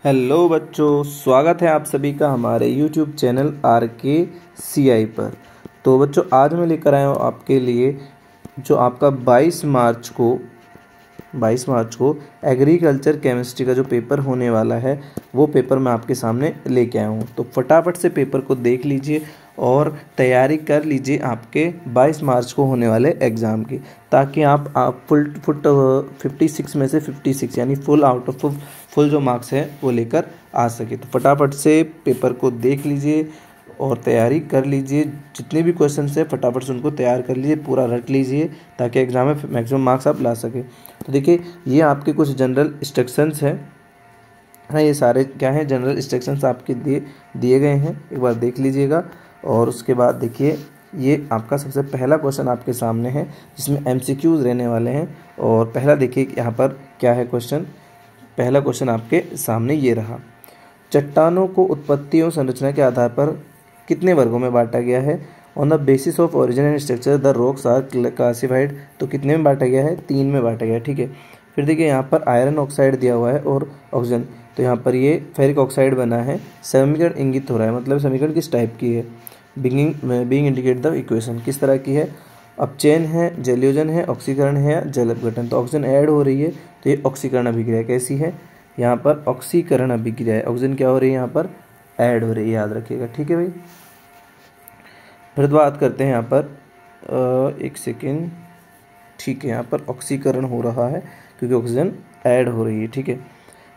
Hello बच्चों, स्वागत है आप सभी का हमारे YouTube चैनल RKCI पर। तो बच्चों, आज मैं लेकर आया हूँ आपके लिए जो आपका 22 मार्च को एग्रीकल्चर केमिस्ट्री का जो पेपर होने वाला है वो पेपर मैं आपके सामने लेके आया हूँ। तो फटाफट से पेपर को देख लीजिए और तैयारी कर लीजिए आपके 22 मार्च को होने वाले एग्ज़ाम की, ताकि आप फुल 56 में से 56 यानी फुल जो मार्क्स है वो लेकर आ सके। तो फटाफट से पेपर को देख लीजिए और तैयारी कर लीजिए। जितने भी क्वेश्चंस हैं फटाफट से उनको तैयार कर लीजिए, पूरा रट लीजिए ताकि एग्ज़ाम में मैक्सिमम मार्क्स आप ला सकें। तो देखिए, ये आपके कुछ जनरल इंस्ट्रक्शंस हैं। हाँ, ये सारे क्या हैं, जनरल इंस्ट्रक्शंस आपके दिए गए हैं, एक बार देख लीजिएगा। और उसके बाद देखिए, ये आपका सबसे पहला क्वेश्चन आपके सामने है जिसमें MCQs रहने वाले हैं। और पहला देखिए यहाँ पर क्या है क्वेश्चन। पहला क्वेश्चन आपके सामने ये रहा, चट्टानों को उत्पत्ति और संरचना के आधार पर कितने वर्गों में बांटा गया है। On the basis of origin and structure the rocks are classified. तो कितने में बांटा गया है, 3 में बांटा गया है, ठीक है। फिर देखिए यहाँ पर आयरन ऑक्साइड दिया हुआ है और ऑक्सीजन, तो यहाँ पर ये फेरिक ऑक्साइड बना है। समीकरण इंगित हो रहा है, मतलब समीकरण किस टाइप की है, बीइंग इंडिकेट द इक्वेशन किस तरह की है। अपचयन है, जलयोजन है, ऑक्सीकरण है या जल अपघटन। तो ऑक्सीजन ऐड हो रही है तो ये ऑक्सीकरण अभिक्रिया कैसी है, यहाँ पर ऑक्सीकरण अभिक्रिया है। ऑक्सीजन क्या हो रही है, यहाँ पर ऐड हो रही है, याद रखिएगा, ठीक है भाई। फिर बात करते हैं यहाँ पर एक सेकेंड, ठीक है, यहाँ पर ऑक्सीकरण हो रहा है क्योंकि ऑक्सीजन ऐड हो रही है, ठीक है।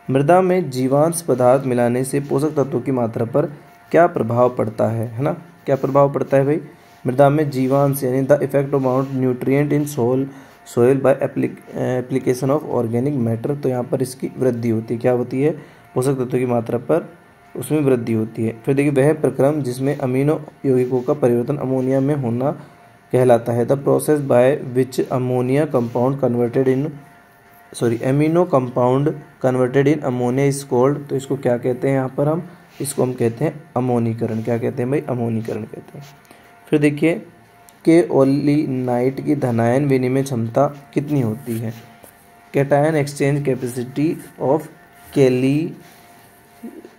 मृदा में जीवांश पदार्थ मिलाने से पोषक तत्वों की मात्रा पर क्या प्रभाव पड़ता है ना, क्या प्रभाव पड़ता है भाई। मृदा में जीवांश यानी the effect of amount nutrient in soil by application of organic matter. तो यहाँ पर इसकी वृद्धि होती है, क्या होती है, पोषक तत्वों की मात्रा पर उसमें वृद्धि होती है। फिर देखिए, वह प्रक्रम जिसमें अमीनो यौगिकों का परिवर्तन अमोनिया में होना कहलाता है। The process by which ammonia compound converted in amino compound converted in ammonia is called. तो इसको क्या कहते हैं, यहाँ पर इसको हम कहते हैं अमोनीकरण। क्या कहते हैं भाई, अमोनीकरण कहते हैं। फिर देखिए, केओलिनाइट की धनायन विनिमय क्षमता कितनी होती है। कैटायन एक्सचेंज कैपेसिटी ऑफ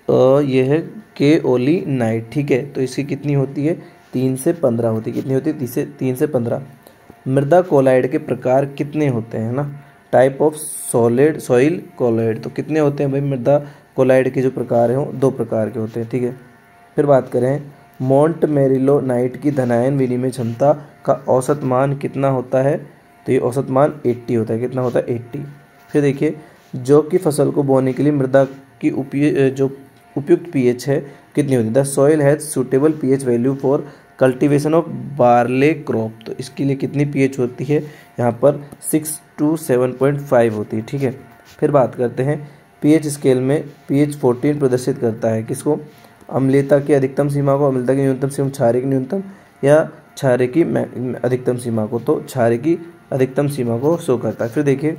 ये है केओलिनाइट, ठीक है। तो इसकी कितनी होती है, 3 से 15 होती है। कितनी होती है, 3 से 15। मृदा कोलाइड के प्रकार कितने होते हैं ना, टाइप ऑफ सॉइल कोलाइड। तो कितने होते हैं भाई, मृदा कोलाइड के जो प्रकार हैं वो 2 प्रकार के होते हैं, ठीक है। फिर बात करें, मोंट मेरिलोनाइट की धनायन विनिमय क्षमता का औसत मान कितना होता है। तो ये औसत मान 80 होता है। कितना होता है, 80। फिर देखिए, जौ की फसल को बोने के लिए मृदा की जो उपयुक्त pH है कितनी होती है। The soil has suitable pH value for cultivation of barley crop. तो इसके लिए कितनी pH होती है, यहाँ पर 6 to 7.5 होती है, ठीक है। फिर बात करते हैं, pH स्केल में pH 14 प्रदर्शित करता है किसको, अम्लीयता की अधिकतम सीमा को, अम्लता की न्यूनतम सीमा, क्षारीय की न्यूनतम या क्षारीय की अधिकतम सीमा को। तो क्षारीय की अधिकतम सीमा को शो करता है। फिर देखिए,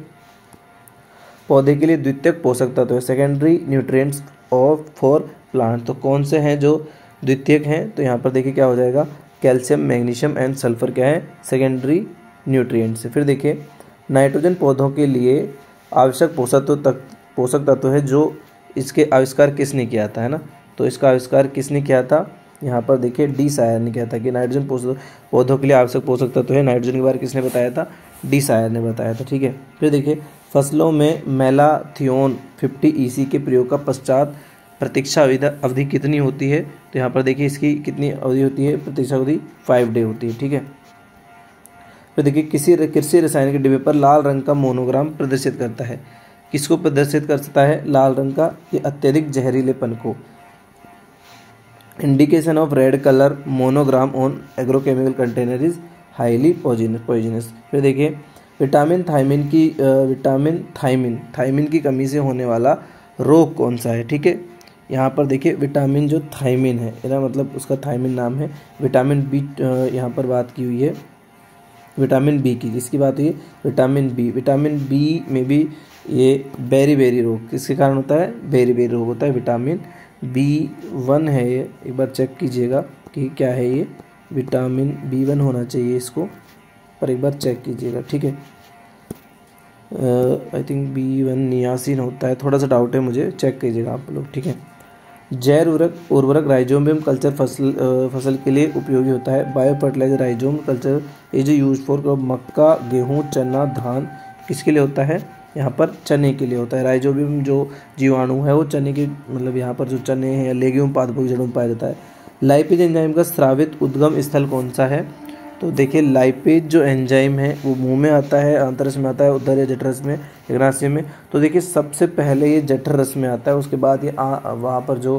पौधे के लिए द्वितीयक पोषक तत्व है, secondary nutrients of for plant. तो कौन से हैं जो द्वितीयक हैं, तो यहाँ पर देखिए क्या हो जाएगा, कैल्शियम, मैग्नीशियम एंड सल्फर क्या है, सेकेंडरी न्यूट्रिएंट्स है। फिर देखिए, नाइट्रोजन पौधों के लिए आवश्यक पोषक तत्व है जो इसके आविष्कार किसने किया था, है ना। तो इसका आविष्कार किसने किया था, यहाँ पर देखिए डी सायर ने किया था कि नाइट्रोजन पौधों के लिए आवश्यक पोषक तत्व है। नाइट्रोजन के बारे में किसने बताया था, डी सायर ने बताया था, ठीक है। फिर देखिए, फसलों में मेलाथियोन 50 EC के प्रयोग का पश्चात प्रतीक्षा अवधि कितनी होती है। तो यहाँ पर देखिए इसकी कितनी अवधि होती है, प्रतीक्षा अवधि 5 डे होती है, ठीक है। फिर देखिए, किसी कृषि रसायन के डिब्बे पर लाल रंग का मोनोग्राम प्रदर्शित करता है, किसको प्रदर्शित करता है, लाल रंग का, ये अत्यधिक जहरीलेपन को। Indication of red colour monogram on agrochemical container is highly poisonous. फिर देखिए, विटामिन थायमिन की कमी से होने वाला रोग कौन सा है, ठीक है। यहाँ पर देखिए, विटामिन जो थायमिन है ना, मतलब उसका थायमिन नाम है। विटामिन बी, यहाँ पर बात की हुई है विटामिन बी की, किसकी बात हुई है, विटामिन बी में भी ये बेरी रोग किसके कारण होता है, बेरी रोग होता है। विटामिन B1 है ये, एक बार चेक कीजिएगा कि क्या है ये, विटामिन B1 होना चाहिए इसको, पर एक बार चेक कीजिएगा, ठीक है। आई थिंक B1 नियासिन होता है, थोड़ा सा डाउट है मुझे, चेक कीजिएगा आप लोग, ठीक है। जैव उर्वरक राइजोबियम कल्चर फसल के लिए उपयोगी होता है। Bio fertiliser rhizome culture is use for मक्का, गेहूँ, चना, धान किसके लिए होता है? यहाँ पर चने के लिए होता है। राइजोबियम जो जीवाणु है वो चने के मतलब यहाँ पर जो चने हैं या लेग्यूम पादपों की जड़ों में पाया जाता है। लाइपेज एंजाइम का स्रावित उद्गम स्थल कौन सा है? तो देखिए लाइपेज जो एंजाइम है वो मुंह में आता है, आंतररस में आता है, उदर या जठरस में, अग्नाशय में। तो देखिए सबसे पहले ये जठर रस में आता है, उसके बाद ये वहाँ पर जो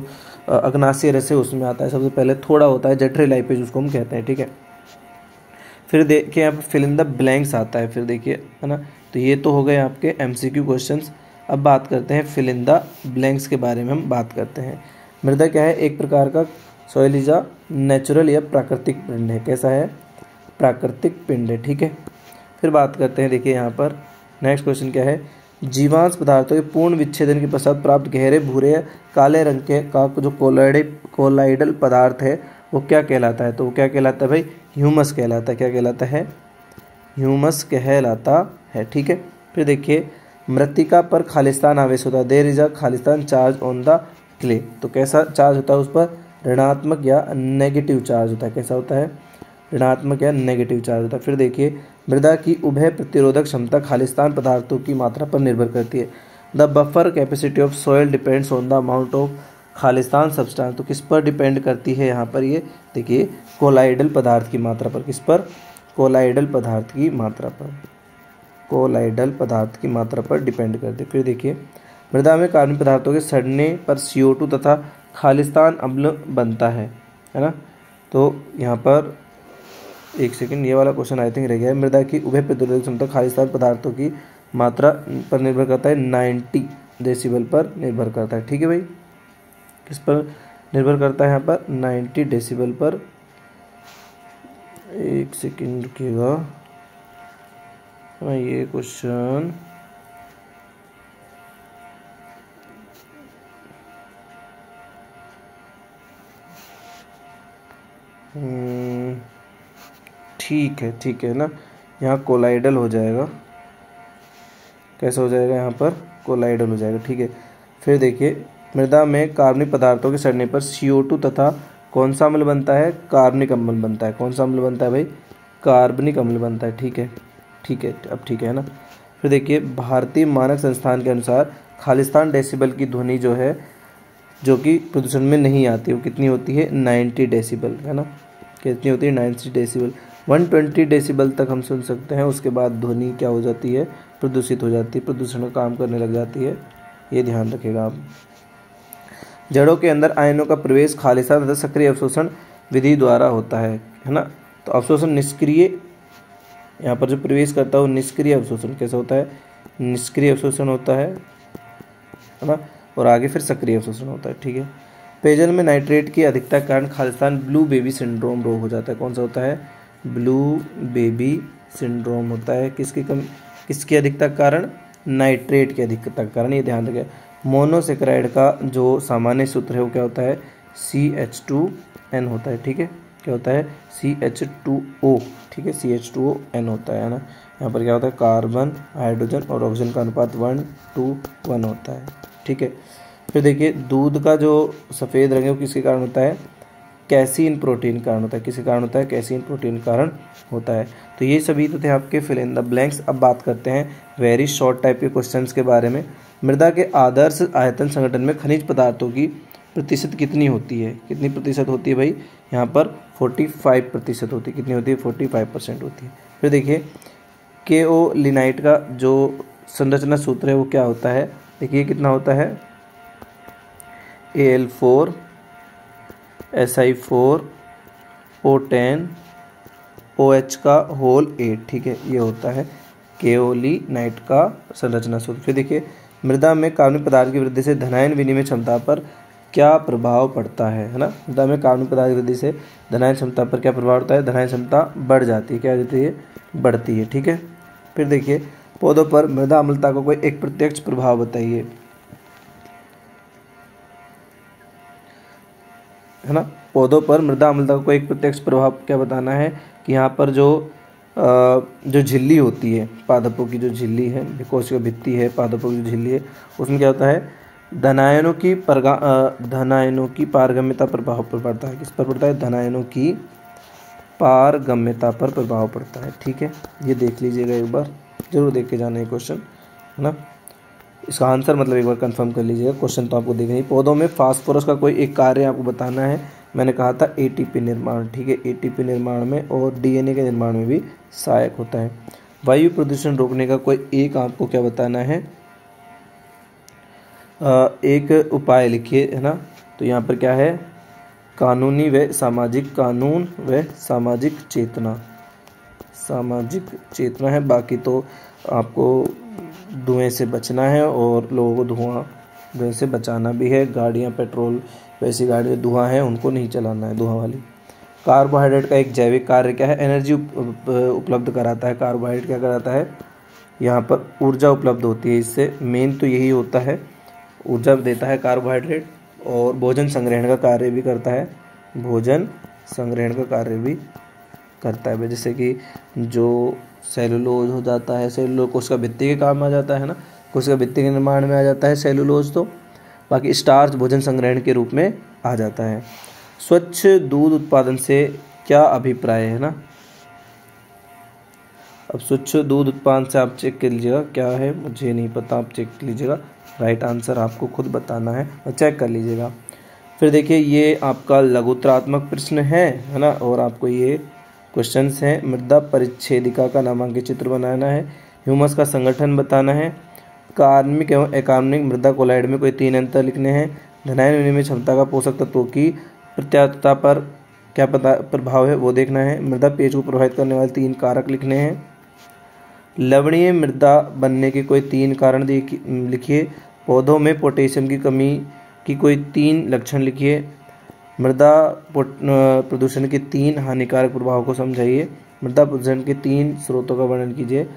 अग्नाशय रस है उसमें आता है। सबसे पहले थोड़ा होता है जठरी लाइपेज, उसको हम कहते हैं, ठीक है। फिर देखिए यहाँ पर फिल इन द ब्लैंक्स आता है, फिर देखिए है ना। तो ये तो हो गए आपके MCQ क्वेश्चंस। अब बात करते हैं फिल इन द ब्लैंक्स के बारे में हम बात करते हैं। मृदा क्या है? एक प्रकार का सॉइल इज अ नेचुरल या प्राकृतिक पिंड है। कैसा है? प्राकृतिक पिंड है, ठीक है। फिर बात करते हैं, देखिए यहाँ पर नेक्स्ट क्वेश्चन क्या है? जीवांश पदार्थों के पूर्ण विच्छेदन के पश्चात प्राप्त गहरे भूरे या काले रंग के का जो कोलाइडल पदार्थ है वो क्या कहलाता है? तो वो क्या कहलाता है भाई? ह्यूमस कहलाता है। क्या कहलाता है? ह्यूमस कहलाता है, ठीक है। फिर देखिए मृत्तिका पर खालिस्तान आवेश होता है। देयर इज अ खालिस्तान चार्ज ऑन द क्ले। तो कैसा चार्ज होता है उस पर? ऋणात्मक या नेगेटिव चार्ज होता है। कैसा होता है? ऋणात्मक या नेगेटिव चार्ज होता है। फिर देखिए मृदा की उभय प्रतिरोधक क्षमता खालिस्तान पदार्थों की मात्रा पर निर्भर करती है। The buffer capacity of soil depends on the amount of Khalistan substance. तो किस पर डिपेंड करती है यहाँ पर? ये देखिए कोलाइडल पदार्थ की मात्रा पर। किस पर? कोलाइडल पदार्थ की मात्रा पर। कोलाइडल पदार्थ की मात्रा पर डिपेंड करती है। फिर देखिए मृदा में कार्बनिक पदार्थों के सड़ने पर CO2 तथा खालिस्तान अम्ल बनता है ना। तो यहाँ पर एक सेकंड, ये वाला क्वेश्चन आई थिंक रह गया है। मृदा की उभय प्रतिरोधक क्षमता खालिस्तान पदार्थों की मात्रा पर निर्भर करता है, 90 डेसिबल पर निर्भर करता है, ठीक है भाई। किस पर निर्भर करता है? यहाँ पर 90 डेसिबल पर। एक सेकंड रुकिएगा, ये क्वेश्चन ठीक है ना। यहाँ कोलाइडल हो जाएगा। कैसा हो जाएगा? यहाँ पर कोलाइडल हो जाएगा, ठीक है। फिर देखिए मृदा में कार्बनिक पदार्थों के सड़ने पर CO2 तथा कौन सा अम्ल बनता है? कार्बनिक अम्ल बनता है। कौन सा अम्ल बनता है भाई? कार्बनिक अम्ल बनता है, ठीक है, अब ठीक है ना। फिर देखिए भारतीय मानक संस्थान के अनुसार खालिस्तान डेसिबल की ध्वनि जो है जो कि प्रदूषण में नहीं आती, वो कितनी होती है? 90 डेसिबल, है ना। कितनी होती है? 90 डेसिबल। 120 डेसिबल तक हम सुन सकते हैं, उसके बाद ध्वनि क्या हो जाती है? प्रदूषित हो जाती है, प्रदूषण का काम करने लग जाती है। ये ध्यान रखिएगा आप। जड़ों के अंदर आयनों का प्रवेश खालिस्तान तथा सक्रिय अवशोषण विधि द्वारा होता है ना। तो अवशोषण निष्क्रिय, यहाँ पर जो प्रवेश करता है वो निष्क्रिय अवशोषण कैसा होता है? निष्क्रिय अवशोषण होता है ना। और आगे फिर सक्रिय अवशोषण होता है, ठीक है। पेयजल में नाइट्रेट की अधिकता के कारण खालिस्तान ब्लू बेबी सिंड्रोम रोग हो जाता है। कौन सा होता है? ब्लू बेबी सिंड्रोम होता है। किसकी अधिकता के कारण? नाइट्रेट की अधिकता के कारण। ये ध्यान रखें। मोनोसेक्राइड का जो सामान्य सूत्र है वो क्या होता है? CH2N होता है, ठीक है। क्या होता है? CH2O, ठीक है, CH2ON होता है ना। यहाँ पर क्या होता है? कार्बन, हाइड्रोजन और ऑक्सीजन का अनुपात 1:1 होता है, ठीक है। फिर देखिए दूध का जो सफ़ेद रंग है वो किसके कारण होता है? कैसीन प्रोटीन कारण होता है। किसके कारण होता है? कैसीन प्रोटीन कारण होता है। तो ये सभी तो थे आपके फिल इन द ब्लैंक्स। अब बात करते हैं वेरी शॉर्ट टाइप के क्वेश्चंस के बारे में। मृदा के आदर्श आयतन संगठन में खनिज पदार्थों की प्रतिशत कितनी होती है? कितनी प्रतिशत होती है भाई? यहाँ पर 45% होती है। कितनी होती है? 45% होती है। फिर देखिए केओलिनाइट का जो संरचना सूत्र है वो क्या होता है? देखिए कितना होता है? Al4 Si4 O10 OH का होल 8, ठीक है। ये होता है केओलिनाइट का संरचना सूत्र। फिर देखिए मृदा में कार्बनिक पदार्थ की वृद्धि से धनायन विनिमय क्षमता पर क्या प्रभाव पड़ता है ना। मृदा में कार्बनिक पदार्थ की वृद्धि से धनायन क्षमता पर क्या प्रभाव पड़ता है? धनायन क्षमता बढ़ जाती है। क्या होती है? बढ़ती है, ठीक है। फिर देखिए पौधों पर मृदा अम्लता का कोई एक प्रत्यक्ष प्रभाव बताइए, है ना। पौधों पर मृदा अम्लता का कोई एक प्रत्यक्ष प्रभाव क्या बताना है? कि यहाँ पर जो जो झिल्ली होती है पादपों की, जो झिल्ली है, कोशिका भित्ति है पादपों की जो झिल्ली है, उसमें क्या होता है, धनायनों की पारगम्यता पर प्रभाव पड़ता है। किस पर पड़ता है? धनायनों की पारगम्यता पर प्रभाव पड़ता है। ठीक है, ये देख लीजिएगा, एक बार जरूर देख के जाना है क्वेश्चन, है ना। इसका आंसर मतलब एक बार कंफर्म कर लीजिएगा, क्वेश्चन तो आपको देखना ही। पौधों में फास्फोरस का कोई एक कार्य आपको बताना है। मैंने कहा था एटीपी निर्माण। ठीक है, एटीपी निर्माण में और डीएनए के निर्माण में भी सहायक होता है। वायु प्रदूषण रोकने का कोई एक आपको क्या बताना है, एक उपाय लिखिए, है ना। तो यहाँ पर क्या है, कानूनी व सामाजिक, कानून व सामाजिक चेतना, सामाजिक चेतना है। बाकी तो आपको धुएं से बचना है और लोगों को धुएं से बचाना भी है। गाड़ियाँ, पेट्रोल वैसी गाड़ियाँ धुआं है उनको नहीं चलाना है, धुआं वाली। कार्बोहाइड्रेट का एक जैविक कार्य क्या है, एनर्जी उपलब्ध कराता है। कार्बोहाइड्रेट क्या कराता है, यहाँ पर ऊर्जा उपलब्ध होती है इससे, मेन तो यही होता है, ऊर्जा देता है कार्बोहाइड्रेट। और भोजन संग्रहण का कार्य भी करता है, भोजन संग्रहण का कार्य भी करता है। जैसे कि जो सेलुलोज हो जाता है, सेलुलोज कोशिका भित्ति के काम आ जाता है ना, कोशिका भित्ति के निर्माण में आ जाता है सेलुलोज। तो बाकी स्टार्च भोजन संग्रहण के रूप में आ जाता है। स्वच्छ दूध उत्पादन से क्या अभिप्राय है ना। अब स्वच्छ दूध उत्पादन से आप चेक कर लीजिएगा, क्या है मुझे नहीं पता, आप चेक कर लीजिएगा, राइट आंसर आपको खुद बताना है और चेक कर लीजिएगा। फिर देखिए, ये आपका लघुत्तरात्मक प्रश्न है ना, और आपको ये क्वेश्चंस हैं। मृदा परिच्छेदिका का नामांकित चित्र बनाना है, ह्यूमस का संगठन बताना है, कार्बनिक एवं अकार्बनिक मृदा कोलाइड में कोई 3 अंतर लिखने हैं, धनायन विनिमय क्षमता का पोषक तत्वों की प्रत्यास्थता पर क्या प्रभाव है वो देखना है, मृदा पीएच को प्रभावित करने वाले 3 कारक लिखने हैं, लवणीय मृदा बनने के कोई 3 कारण लिखिए, पौधों में पोटेशियम की कमी की कोई 3 लक्षण लिखिए, मृदा प्रदूषण के 3 हानिकारक प्रभाव को समझाइए, मृदा प्रदूषण के 3 स्रोतों का वर्णन कीजिए,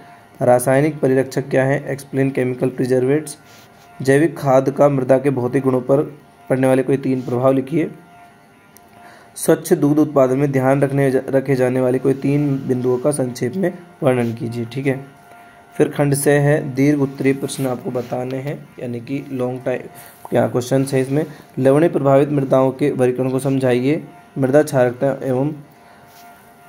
रासायनिक परिरक्षक क्या है, एक्सप्लेन केमिकल प्रिजर्वेट्स, जैविक खाद का मृदा के भौतिक गुणों पर पड़ने वाले कोई 3 प्रभाव लिखिए, स्वच्छ दूध उत्पादन में ध्यान रखे जाने वाले कोई 3 बिंदुओं का संक्षेप में वर्णन कीजिए। ठीक है, फिर खंड से है, दीर्घ उत्तरीय प्रश्न आपको बताने हैं, यानी कि लॉन्ग टाइम क्या क्वेश्चन है इसमें। लवणीय प्रभावित मृदाओं के वर्गीकरण को समझाइए, मृदा क्षारकता एवं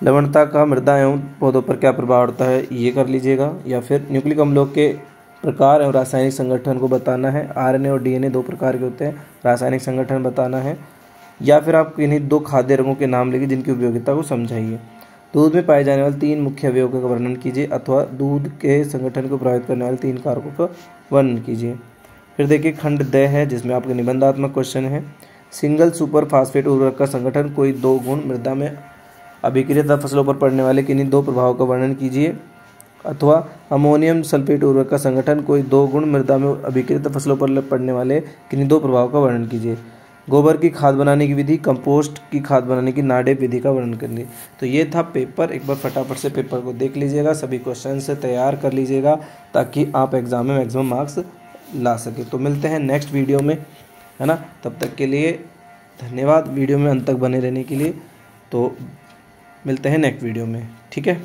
लवणता का मृदा एवं पौधों पर क्या प्रभाव पड़ता है ये कर लीजिएगा। या फिर न्यूक्लिक अम्लों के प्रकार एवं रासायनिक संगठन को बताना है, आरएनए और डीएनए 2 प्रकार के होते हैं, रासायनिक संगठन बताना है। या फिर आप इन्हीं 2 खाद्य रंगों के नाम लिखिए जिनकी उपयोगिता को समझाइए। दूध में पाए जाने वाले 3 मुख्य अवयवों का वर्णन कीजिए, अथवा दूध के संगठन को प्रभावित करने वाले 3 कारकों का वर्णन कीजिए। फिर देखिए खंड द है, जिसमें आपके निबंधात्मक क्वेश्चन है, सिंगल सुपर फास्फेट उर्वरक का संगठन कोई 2 गुण मृदा में अभिक्रिया तथा फसलों पर पड़ने वाले किन्हीं 2 प्रभावों का वर्णन कीजिए, अथवा अमोनियम सल्फेट उर्वरक का संगठन कोई 2 गुण मृदा में अभिक्रिया तथा फसलों पर पड़ने वाले किन्हीं 2 प्रभावों का वर्णन कीजिए। गोबर की खाद बनाने की विधि, कंपोस्ट की खाद बनाने की नाडेप विधि का वर्णन करिए। तो ये था पेपर, एक बार फटाफट से पेपर को देख लीजिएगा, सभी क्वेश्चन से तैयार कर लीजिएगा ताकि आप एग्जाम में मैक्सिमम मार्क्स ला सके। तो मिलते हैं नेक्स्ट वीडियो में, है ना। तब तक के लिए धन्यवाद वीडियो में अंत तक बने रहने के लिए। तो मिलते हैं नेक्स्ट वीडियो में, ठीक है।